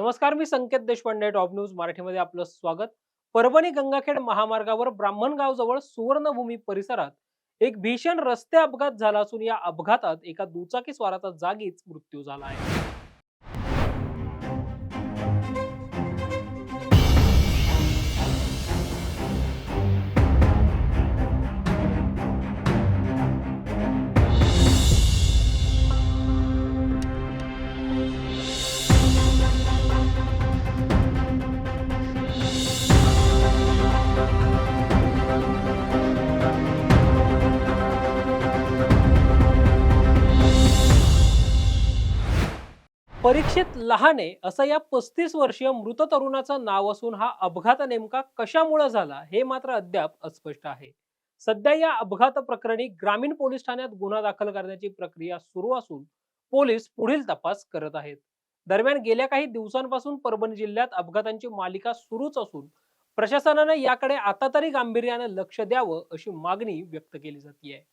नमस्कार, मी संकेत Deshpande, top news मराठीमध्ये आपलं स्वागत. परभणी गंगाखेड महामार्गावर ब्राह्मणगाव जवळ सुवर्णभूमी परिसरात एक भीषण रस्ते अपघात झाला असून या अपघातात एका दुचाकी स्वाराचा जागीच मृत्यू झाला आहे. परीक्षित लहाने असं या 35 वर्षीय मृत तरुणाचं नाव असून हा अपघात नेमका कशामुळे झाला हे मात्र अद्याप अस्पष्ट आहे. सध्या या अपघात प्रकरणी ग्रामीण पोलीस ठाण्यात गुन्हा दाखल करण्याची प्रक्रिया सुरू असून पोलीस पुढील तपास करत आहेत. दरम्यान गेल्या काही दिवसांपासून परभणी जिल्ह्यात अपघातांची मालिका सुरूच असून प्रशासनाने याकडे आता तरी गांभीर्याने लक्ष द्यावं अशी मागणी व्यक्त केली जाते आहे.